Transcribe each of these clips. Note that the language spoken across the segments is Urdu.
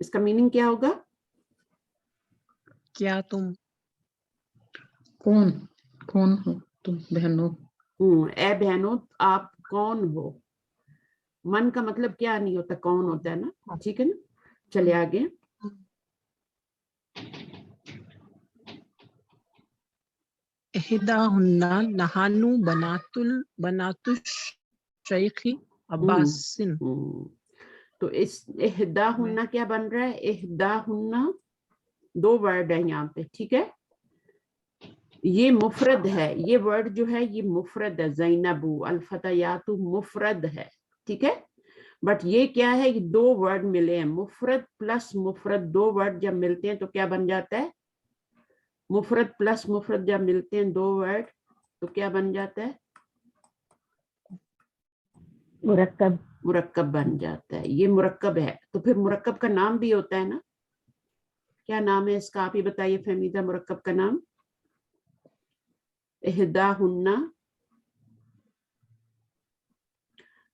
اس کا میننگ کیا ہوگا؟ کیا تم، کون کون ہو تم بہنوں، اے بہنوں آپ کون ہو. من کا مطلب کیا نہیں ہوتا، کون ہوتا ہے نا. ٹھیک ہے نا. چلے آگے. احداہن نحنو بنات الشیخ عباس. تو اس احدا ہننا کیا بن رہا ہے؟ احدا ہننا دو ورڈ ہے یہاں پہ. ٹھیک ہے. یہ مفرد ہے، یہ ورڈ جو ہے یہ مفرد ہے. زینب الفتیات مفرد ہے. ٹھیک ہے. بٹ یہ کیا ہے، یہ دو ورڈ ملے ہیں. مفرد پلس مفرد، دو ورڈ جب ملتے ہیں تو کیا بن جاتا ہے؟ مفرد پلس مفرد جب ملتے ہیں دو ورڈ تو کیا بن جاتا ہے؟ مرکب. مرکب بن جاتا ہے. یہ مرکب ہے. تو پھر مرکب کا نام بھی ہوتا ہے نا. کیا نام ہے اس کا؟ آپ ہی بتائیے فہمیدہ، مرکب کا نام. احداہن،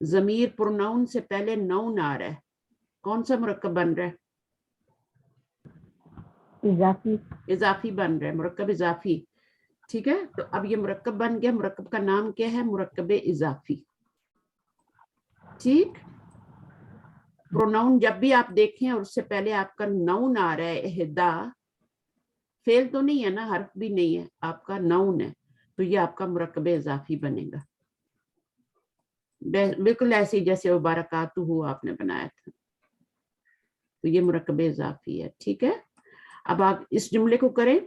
ضمیر پروناؤن سے پہلے نون آ رہا ہے، کون سا مرکب بن رہا ہے؟ اضافی. اضافی بن رہا ہے، مرکب اضافی. ٹھیک ہے. تو اب یہ مرکب بن گیا. مرکب کا نام کیا ہے؟ مرکب اضافی. ٹھیک. پروناؤن جب بھی آپ دیکھیں اور اس سے پہلے آپ کا نون آ رہا ہے، احدا، فعل تو نہیں ہے نا، حرف بھی نہیں ہے، آپ کا نون ہے، تو یہ آپ کا مرکب اضافی بنے گا. بالکل ایسے ہی جیسے وبرکاتہ آپ نے بنایا تھا. تو یہ مرکب اضافی ہے. ٹھیک ہے. اب آپ اس جملے کو کریں.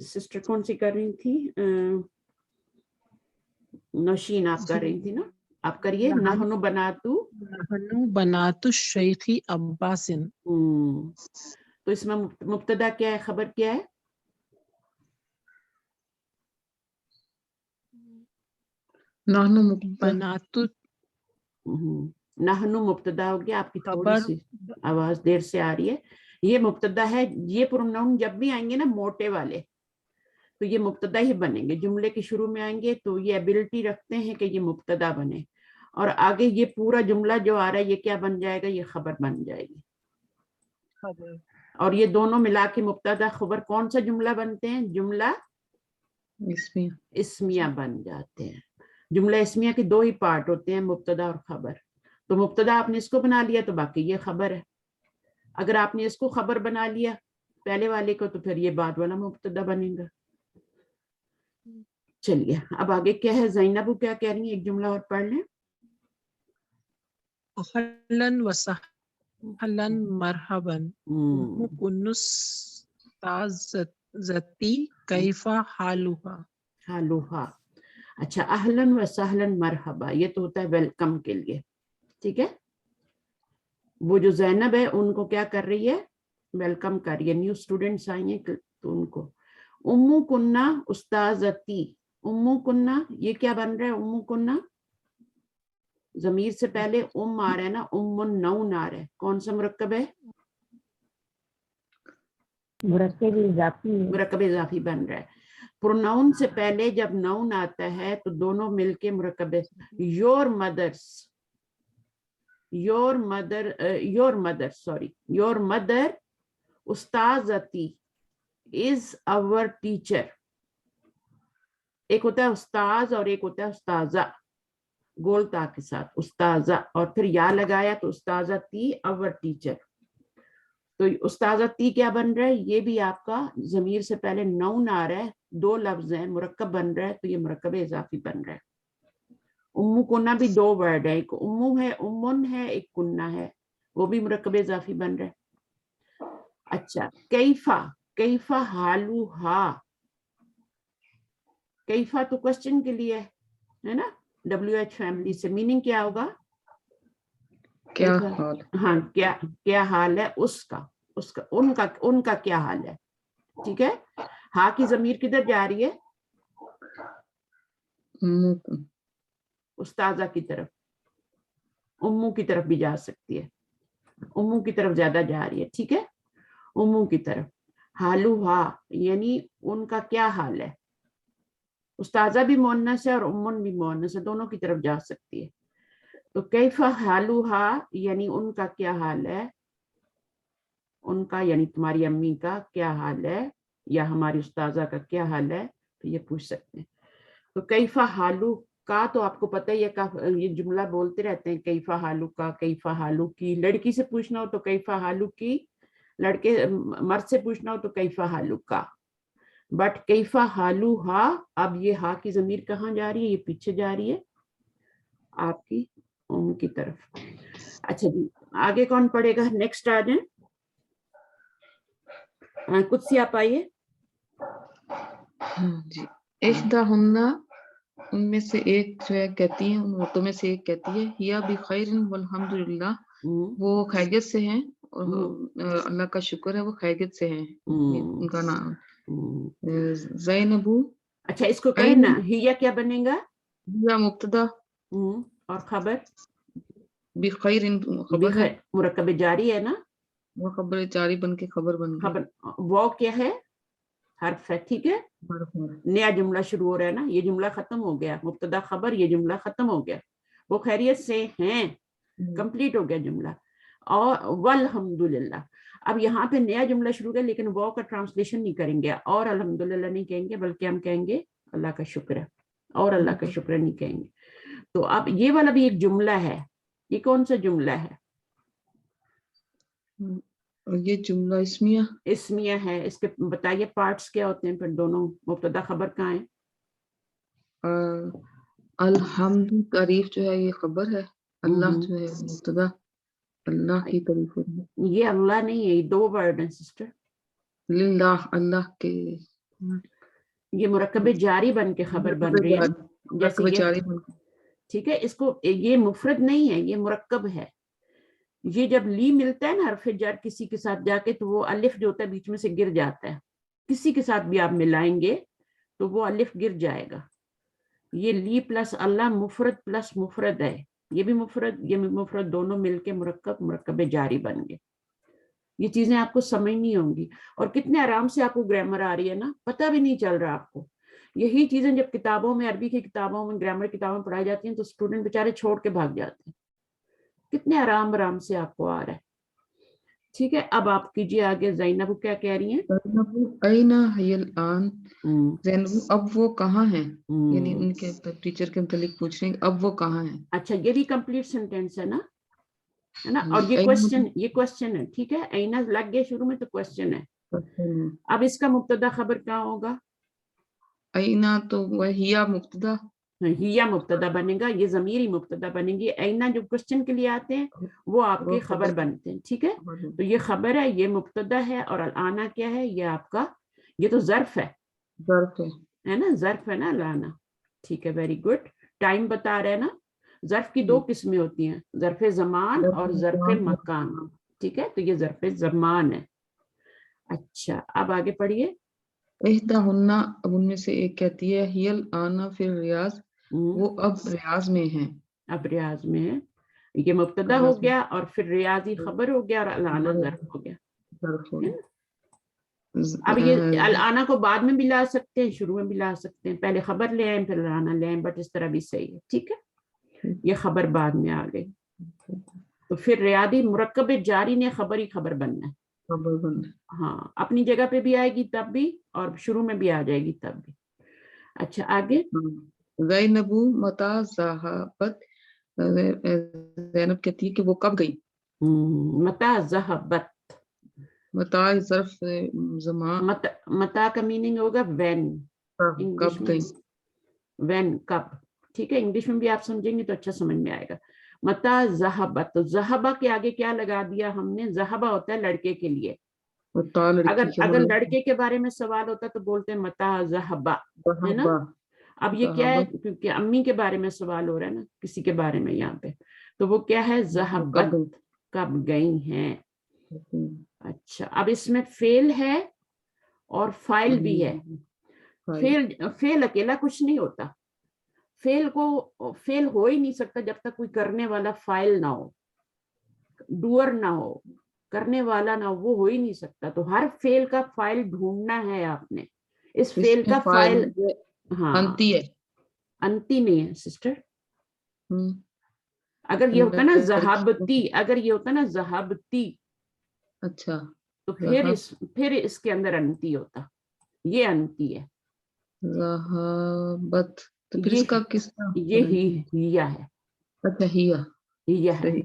سسٹر کون سی کر رہی تھی؟ نوشین آپ کر رہی تھی نا. آپ کریے. نحنو بنات الشیخ عباس. تو اس میں مبتدا کیا ہے، خبر کیا ہے؟ نحنو بنات نحنو مبتدا ہو گیا. آپ کی تھوڑی خبر سی آواز دیر سے آ رہی ہے. یہ مبتدا ہے. یہ پروناؤن جب بھی آئیں گے نا موٹے والے تو یہ مبتدا ہی بنیں گے. جملے کے شروع میں آئیں گے تو یہ ایبلٹی رکھتے ہیں کہ یہ مبتدا بنے، اور آگے یہ پورا جملہ جو آ رہا ہے یہ کیا بن جائے گا؟ یہ خبر بن جائے گی. اور یہ دونوں ملا کے مبتدا خبر کون سا جملہ بنتے ہیں؟ جملہ اسمیہ بن جاتے ہیں. جملہ اسمیہ کے دو ہی پارٹ ہوتے ہیں، مبتدا اور خبر. تو مبتدا آپ نے اس کو بنا لیا تو باقی یہ خبر ہے. اگر آپ نے اس کو خبر بنا لیا پہلے والے کو تو پھر یہ بعد والا مبتدا بنے گا. چلیے اب آگے کیا ہے؟ زینب کیا کہہ رہی ہیں؟ ایک جملہ اور پڑھ لیں. اہلاً وسہلاً مرحباً کنستازتی کیف حالها. حالوہا. اچھا، اہلاً و سہلاً مرحبا یہ تو ہوتا ہے ویلکم کے لیے. ٹھیک ہے. وہ جو زینب ہے ان کو کیا کر رہی ہے؟ ویلکم کر رہی ہے. نیو اسٹوڈنٹس آئی ہیں تو ان کو. امو کنہ استاذتی. امو کنہ یہ کیا بن رہا ہے؟ امو کنہ ضمیر سے پہلے ام آ رہا ہے نا، ام نون آ رہا ہے. کون سا مرکب ہے؟ مرکب اضافی. مرکب اضافی بن رہا ہے. پروناؤن سے پہلے جب نون آتا ہے تو دونوں مل کے مرکب. یور مدرس، یور مدر استاذتی از our ٹیچر. ایک ہوتا ہے استاذ اور ایک ہوتا ہے استاذہ، گول تا کے ساتھ استاذہ، اور پھر یا لگایا تو استاذتی our ٹیچر. تو استاذتی کیا بن رہا ہے؟ یہ بھی آپ کا ضمیر سے پہلے نون آ رہا ہے، دو لفظ ہیں، مرکب بن رہا ہے تو یہ مرکب اضافی بن رہا ہے. امو کنہ بھی دو ورڈ ہے، ایک امو ہے، امن ہے، ایک کنہ ہے، وہ بھی مرکب اضافی بن رہا ہے. اچھا، کیفا حالوہا. کیفا تو کوسچن کے لیے ہے نا، WH فیملی سے. میننگ کیا ہوگا؟ کیا حال. ہاں، کیا حال ہے اس کا، ان کا کیا حال ہے. ٹھیک ہے. ہاں کی ضمیر کدھر جا رہی ہے؟ استاذہ کی طرف. امو کی طرف بھی جا سکتی ہے، امو کی طرف زیادہ جا رہی ہے. ٹھیک ہے. امو کی طرف. حالوہا یعنی ان کا کیا حال ہے. استاذہ بھی مؤنث ہے اور امن بھی مؤنث ہے، دونوں کی طرف جا سکتی ہے. تو کیف حالوہا یعنی ان کا کیا حال ہے. ان کا یعنی تمہاری امی کا کیا حال ہے یا ہماری استاذہ کا کیا حال ہے, تو یہ پوچھ سکتے ہیں. تو کیفا حالو کا تو آپ کو پتہ ہی ہے, یہ جملہ بولتے رہتے ہیں کیفا حالو کا, کیفا حالو کی. لڑکی سے پوچھنا ہو تو کیفا حالو کی, لڑکے مرد سے پوچھنا ہو تو کیفا حالو کا. بٹ کیفا حالو ہا, اب یہ ہا کی ضمیر کہاں جا رہی ہے, یہ پیچھے جا رہی ہے آپ کی ام کی طرف. اچھا جی آگے کون پڑھے گا, نیکسٹ آ جائیں. کچھ سی آپ آئیے. جی. احداہن ان میں سے ایک جو ہے کہتی ہے, ان عورتوں میں سے ایک کہتی ہے, ہیا بخیر والحمد للہ, وہ خیریت سے ہیں اور اللہ کا شکر ہے وہ خیریت سے ہیں. ان کا نام زینبو. اچھا اس کو کریں نا, ہیا کیا بنے گا, ہیا مبتدا اور خبر بخیر خبر ہے, مرکب جاری ہے نا, وہ خبر جاری بن کے خبر بن گئی. خبر وہ کیا ہے, حرف ہے, ٹھیک ہے. نیا جملہ شروع ہو رہا ہے نا, یہ جملہ ختم ہو گیا, مبتدا خبر یہ جملہ ختم ہو گیا. وہ خیریت سے ہیں, کمپلیٹ ہو گیا جملہ. اور والحمدللہ, اب یہاں پہ نیا جملہ شروع ہے لیکن وہ کا ٹرانسلیشن نہیں کریں گے, اور الحمدللہ نہیں کہیں گے, بلکہ ہم کہیں گے اللہ کا شکر ہے, اور اللہ کا شکر نہیں کہیں گے. تو اب یہ والا بھی ایک جملہ ہے, یہ کون سا جملہ ہے, یہ جملہ اسمیہ ہے. اس کے بتائیے پارٹس کیا ہوتے ہیں, پھر دونوں مبتدا خبر کہاں ہیں. الحمد تعریف جو ہے یہ خبر ہے, اللہ جو ہے مبتدا, اللہ کی تعریف ہے. یہ اللہ نہیں ہے, یہ دو ورڈ ہیں سسٹر. للہ اللہ کے, یہ مرکب جاری بن کے خبر بن رہی ہے جیسے یہ, ٹھیک ہے. اس کو یہ مفرد نہیں ہے, یہ مرکب ہے. یہ جب لی ملتا ہے نا حرف جر کسی کے ساتھ جا کے, تو وہ الف جو ہوتا ہے بیچ میں سے گر جاتا ہے. کسی کے ساتھ بھی آپ ملائیں گے تو وہ الف گر جائے گا. یہ لی پلس اللہ مفرد پلس مفرد ہے, یہ بھی مفرد یہ مفرد دونوں مل کے مرکب جاری بن گئے. یہ چیزیں آپ کو سمجھنی ہوں گی, اور کتنے آرام سے آپ کو گرامر آ رہی ہے نا, پتہ بھی نہیں چل رہا آپ کو. یہی چیزیں جب کتابوں میں, عربی کی کتابوں میں, گرامر کتابوں میں پڑھائی جاتی ہیں تو اسٹوڈنٹ بیچارے چھوڑ کے بھاگ جاتے ہیں. کتنے آرام سے آپ کو آ رہا ہے. ٹھیک ہے, اب آپ کیجیے آگے. زینب کیا کہہ رہی ہیں, اینا ہی الان, زینب اب وہ کہاں ہیں, یعنی ان کے ٹیچر کے متعلق پوچھ رہے ہیں اب وہ کہاں ہیں. اچھا یہ بھی کمپلیٹ سینٹینس ہے نا, ہے نا, اور یہ کوسچن ہے, ٹھیک ہے. اینا لگ گیا شروع میں تو کوسچن ہے. اب اس کا مبتدا خبر کہاں ہوگا, اینا تو وہ ہیا مبتدا, ہیا مبتدا بنے گا, یہ ضمیری مبتدا بنے گی. اینا جو کوسچن کے لیے آتے ہیں وہ آپ کے خبر بنتے ہیں, ٹھیک ہے. تو یہ خبر ہے, یہ مبتدا ہے, اور الانا کیا ہے, یہ آپ کا, یہ تو ظرف ہے, ہے نا, ظرف ہے نا الانا. ٹھیک ہے, ویری گڈ. ٹائم بتا رہے نا, ظرف کی دو قسمیں ہوتی ہیں, ظرف زمان اور ظرف مکان. ٹھیک ہے, تو یہ ظرف زمان ہے. اچھا اب آگے پڑھیے. احداہن, اب ان میں سے ایک کہتی ہے, ہی الان فی الریاض, وہ اب ریاض میں ہیں. اب ریاض میں ہے, یہ مبتدا ہو گیا, اور پھر ریاضی خبر ہو گیا, اور الانا ظرف ہو گیا. اب یہ الانا کو بعد میں بھی لا سکتے ہیں, شروع میں بھی لا سکتے ہیں, پہلے خبر لے آئیں پھر الانا لے آئیں, بٹ اس طرح بھی صحیح ہے. ٹھیک ہے, یہ خبر بعد میں آ گئی. تو پھر ریاضی مرکب جاری نے خبر ہی خبر بننا ہے. ہاں, اپنی جگہ پہ بھی آئے گی تب بھی, اور شروع میں بھی آ جائے گی تب بھی. اچھا آگے. زینب متا ذہبت, زینب کہتی ہے کہ وہ کب گئی. متا ذہبت, متا ظرف زمان, متا کا میننگ ہوگا وین, کب گئی, وین کب. ٹھیک ہے, انگلش میں بھی آپ سمجھیں گے تو اچھا سمجھ میں آئے گا. متا ذہبت, تو ذہبہ کے آگے کیا لگا دیا ہم نے, ذہبہ ہوتا ہے لڑکے کے لیے. اگر لڑکے کے بارے میں سوال ہوتا تو بولتے ہیں متا ذہبہ, ہے نا. اب یہ کیا ہے, کیونکہ امی کے بارے میں سوال ہو رہا ہے نا, کسی کے بارے میں یہاں پہ, تو وہ کیا ہے, ذہبت کب گئی ہیں. اچھا اب اس میں فعل ہے اور فاعل بھی ہے. فعل اکیلا کچھ نہیں ہوتا, فعل ہو ہی نہیں سکتا جب تک کوئی کرنے والا فاعل نہ ہو, ڈوئر نہ ہو, کرنے والا نہ ہو ہی نہیں سکتا. تو ہر فعل کا فاعل ڈھونڈنا ہے آپ نے. اس فعل کا فاعل, ہاں انتی ہے, انتی نہیں ہے سسٹر. اگر یہ ہوتا نا ذہابتی, اگر یہ ہوتا نا ذہابتی, اچھا تو پھر اس کے اندر انتی ہوتا, یہ انتی ہے, ذہبت, تو پھر یہ اس کا کس طرح یہ ہیا ہے, اچھا ہیا, ہیا ہے. صحیح,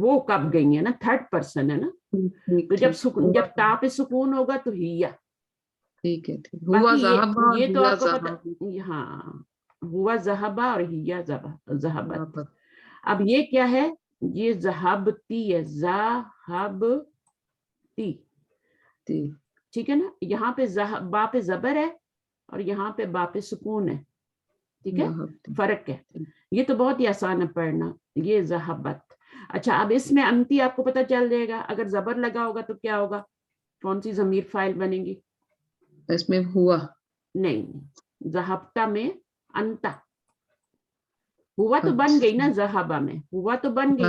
وہ کب گئی ہے نا, تھرڈ پرسن ہے نا, ٹھیک تو ٹھیک, جب تا پہ سکون ہوگا تو ہیا. ٹھیک ہے ٹھیک, ہوا باقی ذہبہ یہ تو ہیا آپ کو پتا, ذہب, ہاں ہوا ذہبہ اور ہیا ذہبت. ذہبت, اب یہ کیا ہے, یہ ذہبتی ہے, ذہبتی, ٹھیک ہے نا. یہاں پہ با پہ زبر ہے اور یہاں پہ با پہ سکون ہے, ٹھیک ہے, ذہبتی, فرق ہے. یہ تو بہت ہی آسان ہے پڑھنا, یہ ذہبت. اچھا اب اس میں انتی آپ کو پتہ چل جائے گا, اگر زبر لگا ہوگا تو کیا ہوگا, کون سی ضمیر فاعل بنے گی؟ اس میں ہوا نہیں, ذہبتا میں انتا, ہوا تو بن گئی نا ذہبہ میں, ہوا تو بن گئی,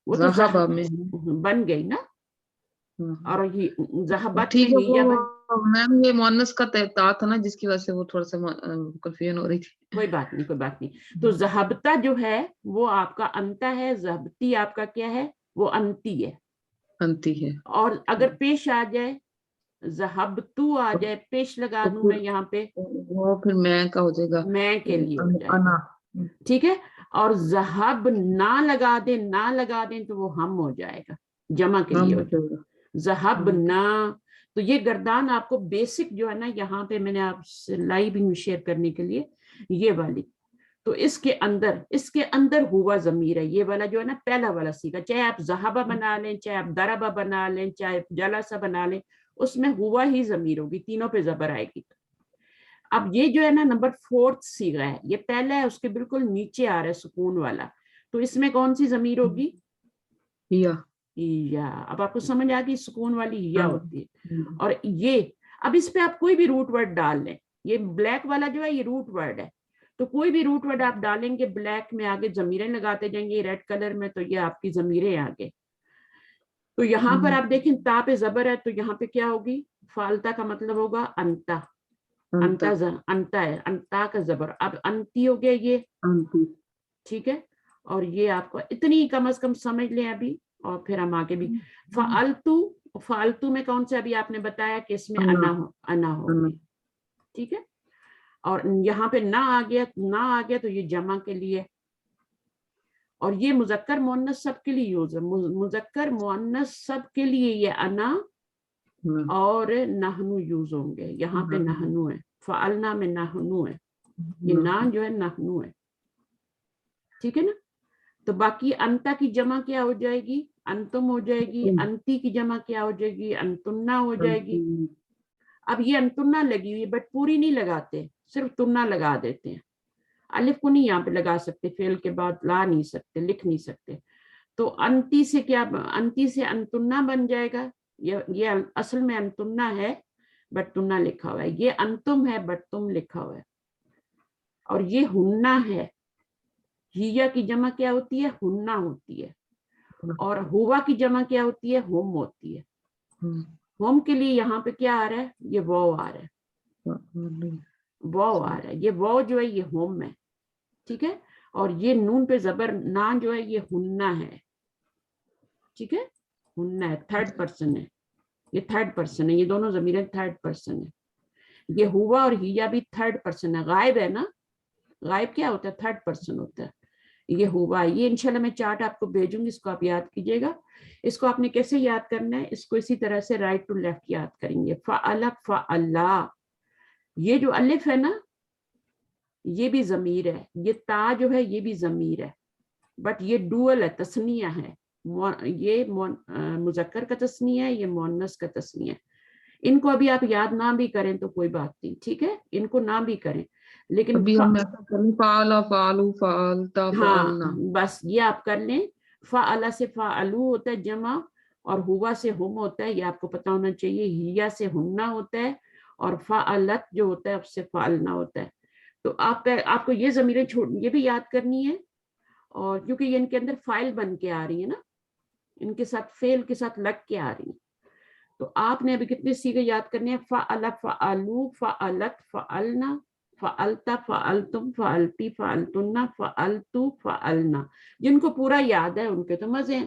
وہ تو ذہبہ میں, بن گئی نا, اور ذہبت میں ٹھیک ہے. ہیا بن. وہ میم یہ مؤنث کا تا تھا نا, جس کی وجہ سے وہ تھوڑا سا کنفیوژن ہو رہی تھی. کوئی بات نہیں, کوئی بات نہیں. تو ذہبتا جو ہے وہ آپ کا انتا ہے, ذہبتی آپ کا کیا ہے, وہ انتی ہے. انتی ہے, اور اگر پیش آ جائے, ذہبتو آ جائے, پیش لگا دوں میں یہاں پہ, وہ پھر میں کا ہو جائے گا, میں کے لیے ہو جائے انا, گا, ٹھیک ہے. اور ذہب نہ لگا دیں, نہ لگا دیں تو وہ ہم ہو جائے گا, جمع کے لیے ہو جائے گا, ذہب نہ. تو یہ گردان آپ کو بیسک جو ہے نا, یہاں پہ میں نے آپ سے لائیو شیئر کرنے کے لیے یہ والی, تو اس کے اندر ہوا ضمیر ہے, یہ والا جو ہے نا پہلا والا سیکھا, چاہے آپ ذہبہ بنا لیں, چاہے آپ دربہ بنا لیں, چاہے جلسہ بنا لیں, اس میں ہوا ہی ضمیر ہوگی, تینوں پہ زبر آئے گی. اب یہ جو ہے نا نمبر 4 سیغہ ہے, یہ پہلا ہے, اس کے بالکل نیچے آ رہا ہے سکون والا, تو اس میں کون سی ضمیر ہوگی؟ یا. اب آپ کو سمجھ آ گئی, سکون والی یا ہوتی ہے. اور یہ اب اس پہ آپ کوئی بھی روٹ ورڈ ڈال لیں, یہ بلیک والا جو ہے یہ روٹ ورڈ ہے, تو کوئی بھی روٹ ورڈ آپ ڈالیں گے بلیک میں, آگے ضمیریں لگاتے جائیں گے ریڈ کلر میں, تو یہ آپ کی ضمیریں آگے. تو یہاں پر آپ دیکھیں تا پہ زبر ہے, تو یہاں پہ کیا ہوگی, فالتا کا مطلب ہوگا انتا, انتا ہے, انتا کا زبر. اب انتی ہو گیا یہ, ٹھیک ہے. اور یہ آپ کو اتنی کم از کم سمجھ لیں ابھی, اور پھر ہم آگے بھی. فالتو میں کون سے ابھی آپ نے بتایا کہ اس میں انا ہوگی, ٹھیک ہے. اور یہاں پہ نہ آ گیا تو یہ جمع کے لیے. اور یہ مذکر مؤنث سب کے لیے یوز ہے, مذکر مؤنث سب کے لیے یہ انا اور نحنو یوز ہوں گے. یہاں پہ نحنو ہے, فعلنا میں نحنو ہے, یہ نا جو ہے نحنو ہے, ٹھیک ہے نا. تو باقی انتا کی جمع کیا ہو جائے گی, انتم ہو جائے گی. انتی کی جمع کیا ہو جائے گی, انتنا ہو جائے گی. اب یہ انتنا لگی ہوئی, بٹ پوری نہیں لگاتے, صرف تنا لگا دیتے ہیں. الف کو نہیں یہاں پہ لگا سکتے, فعل کے بعد لا نہیں سکتے, لکھ نہیں سکتے. تو انتی سے کیا, انتی سے انتنا بن جائے گا. یہ اصل میں انتنا ہے بٹ تنا لکھا ہوا ہے, یہ انتم ہے بٹ تم لکھا ہوا ہے. اور یہ ہننا ہے, ہیا کی جمع کیا ہوتی ہے, ہننا ہوتی ہے. اور ہوا کی جمع کیا ہوتی ہے, ہوم ہوتی ہے. ہوم کے لیے یہاں پہ کیا آ رہا ہے, یہ واو آ رہا ہے, واو آ رہا ہے. یہ واو جو ہے یہ ہوم ہے, ٹھیک ہے. اور یہ نون پہ زبر نا جو ہے یہ ہننا ہے, ٹھیک ہے, ہننا ہے, تھرڈ پرسن ہے, یہ تھرڈ پرسن ہے, یہ دونوں ضمیریں تھرڈ پرسن ہے. یہ ہوا اور ہیا بھی تھرڈ پرسن ہے, غائب ہے نا, غائب کیا ہوتا ہے, تھرڈ پرسن ہوتا ہے. یہ ہوا, یہ انشاءاللہ میں چارٹ آپ کو بھیجوں گی, اس کو آپ یاد کیجئے گا. اس کو آپ نے کیسے یاد کرنا ہے, اس کو اسی طرح سے رائٹ ٹو لیفٹ یاد کریں گے. فعل فعلا, یہ جو الف ہے نا یہ بھی ضمیر ہے, یہ تا جو ہے یہ بھی ضمیر ہے, بٹ یہ ڈوئل ہے, تثنیہ ہے. یہ مذکر کا تثنیہ ہے, یہ مؤنث کا تثنیہ ہے. ان کو ابھی آپ یاد نہ بھی کریں تو کوئی بات نہیں, ٹھیک ہے, ان کو نہ بھی کریں, لیکن ابھی ہم ایسا کریں, فعلا فعلو فعلتا فعلنا, ہاں بس یہ آپ کر لیں. فعلا سے فعلو ہوتا ہے جمع, اور ہوا سے ہم ہوتا ہے, یہ آپ کو پتا ہونا چاہیے. ہیا سے ہننا ہوتا ہے, اور فعلت جو ہوتا ہے اس سے فعلنا ہوتا ہے. تو آپ کو یہ ضمیریں یہ بھی یاد کرنی ہے, اور کیونکہ یہ ان کے اندر فائل بن کے آ رہی ہے نا, ان کے ساتھ فعل کے ساتھ لگ کے آ رہی ہیں. تو آپ نے ابھی کتنے سیغے یاد کرنے ہیں, فعل فعلو فعلت فعلنا فعلتا فعلتم فعلتی فعلتن فعلتو فعلنا. جن کو پورا یاد ہے ان کے تو مزے ہیں,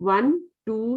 1 2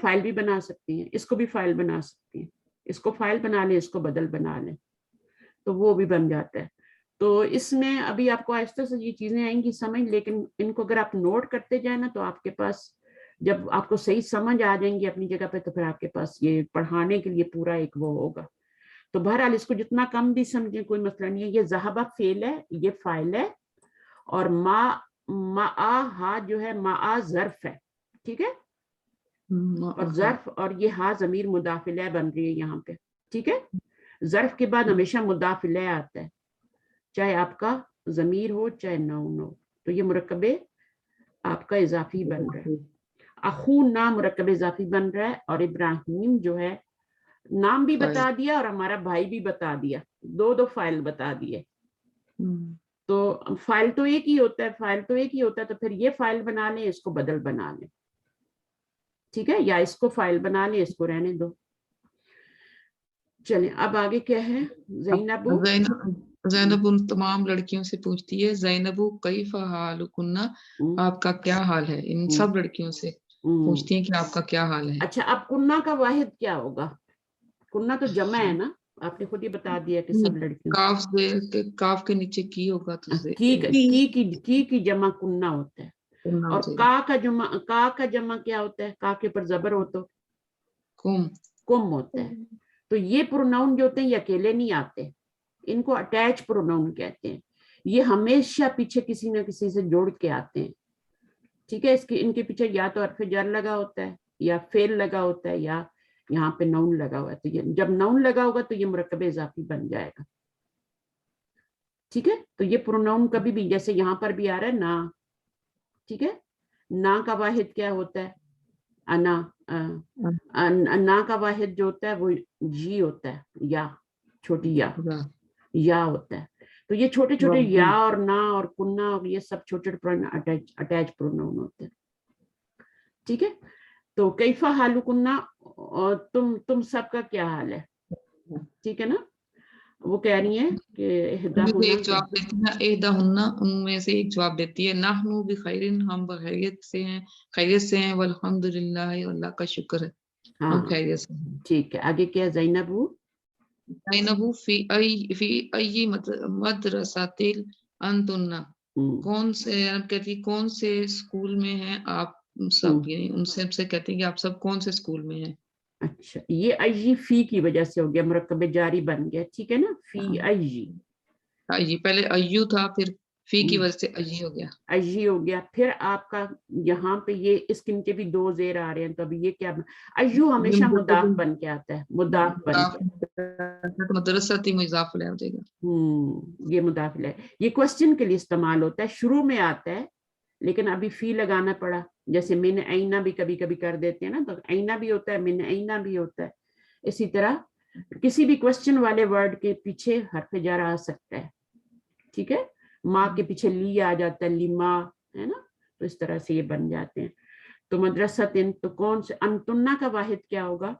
فائل بھی بنا سکتی ہیں, اس کو بھی فائل بنا سکتی ہیں, اس کو فائل بنا لیں, اس کو بدل بنا لیں, تو وہ بھی بن جاتا ہے. تو اس میں ابھی آپ کو آہستہ سے یہ چیزیں آئیں گی سمجھ, لیکن ان کو اگر آپ نوٹ کرتے جائیں نا تو آپ کے پاس جب آپ کو صحیح سمجھ آ جائیں گی اپنی جگہ پہ, تو پھر آپ کے پاس یہ پڑھانے کے لیے پورا ایک وہ ہوگا. تو بہرحال اس کو جتنا کم بھی سمجھیں کوئی مسئلہ نہیں ہے. یہ ذہبہ فعل ہے, یہ فاعل ہے, اور ہا جو ہے ما ظرف ہے, ٹھیک ہے, اور ظرف اور یہ ہا ضمیر مضاف الیہ بن رہی ہے یہاں پہ, ٹھیک ہے. ظرف کے بعد ہمیشہ مضاف الیہ آتا ہے, چاہے آپ کا ضمیر ہو چاہے نون ہو, تو یہ مرکب آپ کا اضافی بن رہا ہے. اخونا مرکب اضافی بن رہا ہے, اور ابراہیم جو ہے نام بھی بتا دیا اور ہمارا بھائی بھی بتا دیا, دو فائل بتا دیے. تو فائل تو ایک ہی ہوتا ہے, تو پھر یہ فائل بنا لیں, اس کو بدل بنا لیں, ٹھیک ہے, یا اس کو فائل بنا لیں, اس کو رہنے دو. چلیں اب آگے کیا ہے. زینب ان تمام لڑکیوں سے پوچھتی ہے, زینب کیف حالکن, آپ کا کیا حال ہے. ان سب لڑکیوں سے پوچھتی ہیں کہ آپ کا کیا حال ہے. اچھا, اب کنہ کا واحد کیا ہوگا؟ کنہ تو جمع ہے نا, آپ نے خود ہی بتا دیا کہ سب لڑکیوں. کاف کے نیچے کی ہوگا تو کی جمع کنہ ہوتا ہے, اور کا جمع کیا ہوتا ہے؟ کا کے پر زبر ہو تو کم ہوتا ہے. تو یہ پروناؤن جو ہوتے ہیں یہ اکیلے نہیں آتے, ان کو اٹیچ پروناؤن کہتے ہیں. یہ ہمیشہ پیچھے کسی نہ کسی سے جوڑ کے آتے ہیں, ٹھیک ہے. ان کے پیچھے یا تو حرف جر لگا ہوتا ہے, یا فعل لگا ہوتا ہے, یا یہاں پہ نون لگا ہوا ہے. تو جب نون لگا ہوگا تو یہ مرکب اضافی بن جائے گا, ٹھیک ہے. تو یہ پروناؤن کبھی بھی, جیسے یہاں پر بھی آ رہا ہے نا, ٹھیک ہے. نا کا واحد کیا ہوتا ہے؟ انا. نا کا واحد جو ہوتا ہے وہ جی ہوتا ہے, یا چھوٹی یا ہوتا ہے. تو یہ چھوٹے چھوٹے یا اور نا اور کنہ اور یہ سب چھوٹے چھوٹے اٹیچ پروناؤن ہوتے ہیں, ٹھیک ہے. تو کیفہ حالکن, تم سب کا کیا حال ہے, ٹھیک ہے نا. وہ کہہ رہی ہیں کہ احداہن, ان میں سے ایک جواب دیتی ہے, نحن بخیر, ہم خیریت سے ہیں, والحمدللہ, اللہ کا شکر ہے, ہم خیریت سے ہیں. ٹھیک ہے, آگے کیا؟ زینب فی ای مدرسۃ انتن, کون سے اسکول میں ہیں آپ سب. یعنی ان سے کہتے ہیں کہ آپ سب کون سے اسکول میں ہیں. اچھا, یہ ایجی فی کی وجہ سے ہو گیا, مرکب جاری بن گیا, ٹھیک ہے نا. فی ایجی, پہلے ایو تھا, پھر فی کی وجہ سے ایجی ہو گیا. ایجی ہو گیا. پھر آپ کا یہاں پہ یہ اس کے نیچے بھی دو زیر آ رہے ہیں, تو ابھی یہ کیا, ایو ہمیشہ مضاف بن کے آتا ہے, مضاف بن کے, مدرسۃ مضاف الیہ ہو جائے گا. یہ مضاف الیہ, یہ کوسچن کے لیے استعمال ہوتا ہے, شروع میں آتا ہے, لیکن ابھی فی لگانا پڑا. جیسے من اینا بھی کبھی کبھی کر دیتے ہیں نا, تو اینا بھی ہوتا ہے, من اینا بھی ہوتا ہے. اسی طرح کسی بھی کوسچن والے ورڈ کے پیچھے حرف جر آ سکتا ہے, ٹھیک ہے. ماں کے پیچھے لی آ جاتا ہے, لیما, ہے نا. تو اس طرح سے یہ بن جاتے ہیں. تو مدرسۃ, تو کون سے انتنا کا واحد کیا ہوگا؟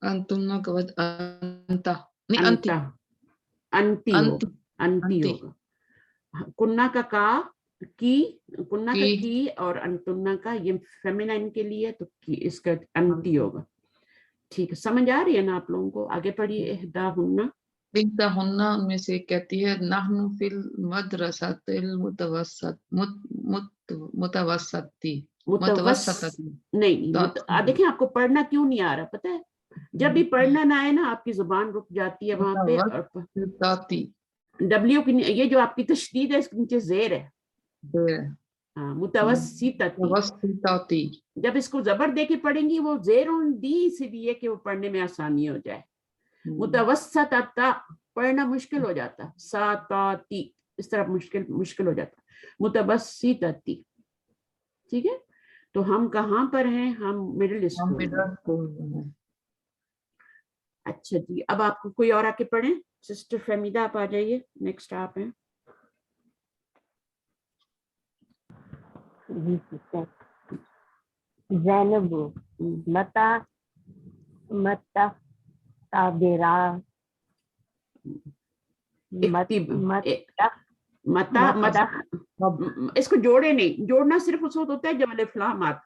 انتنا کا واحد انتا, نہیں انتا, انتی ہوگا. کنہ کا کا, کی, کنہ کا کی, اور انتنا کا یہ فیمینائن کے لیے, تو اس کا انتی ہوگا. ٹھیک ہے, سمجھ آ رہی ہے نا آپ لوگوں کو؟ آگے پڑھیے. احداہن, ان میں سے کہتی ہے, نحن فی المدرسۃ متوسطی. نہیں, دیکھیں آپ کو پڑھنا کیوں نہیں آ رہا پتہ ہے, جب بھی پڑھنا نہ آئے نا آپ کی زبان رک جاتی ہے وہاں پہ. ڈبلیو کی, یہ جو آپ کی تشدید ہے اس کے نیچے زیر ہے, متوسطی. جب اس کو زبر دے کے پڑھیں گی وہ زیر دی اسی لیے کہ وہ پڑھنے میں آسانی ہو جائے. متوسطہ پڑھنا مشکل ہو جاتا, ساتاتی اس طرح مشکل ہو جاتا, متوسطی, ٹھیک ہے. تو ہم کہاں پر ہیں؟ ہم مڈل اسکول میں. اچھا جی, اب آپ کو کوئی اور آ کے پڑھیں. سسٹر فہمیدہ آپ آ جائیے, نیکسٹ آپ ہیں. زینب متا تابرا اس کو جوڑے نہیں, جوڑنا صرف اس وقت ہوتا ہے جب الف لام آتا.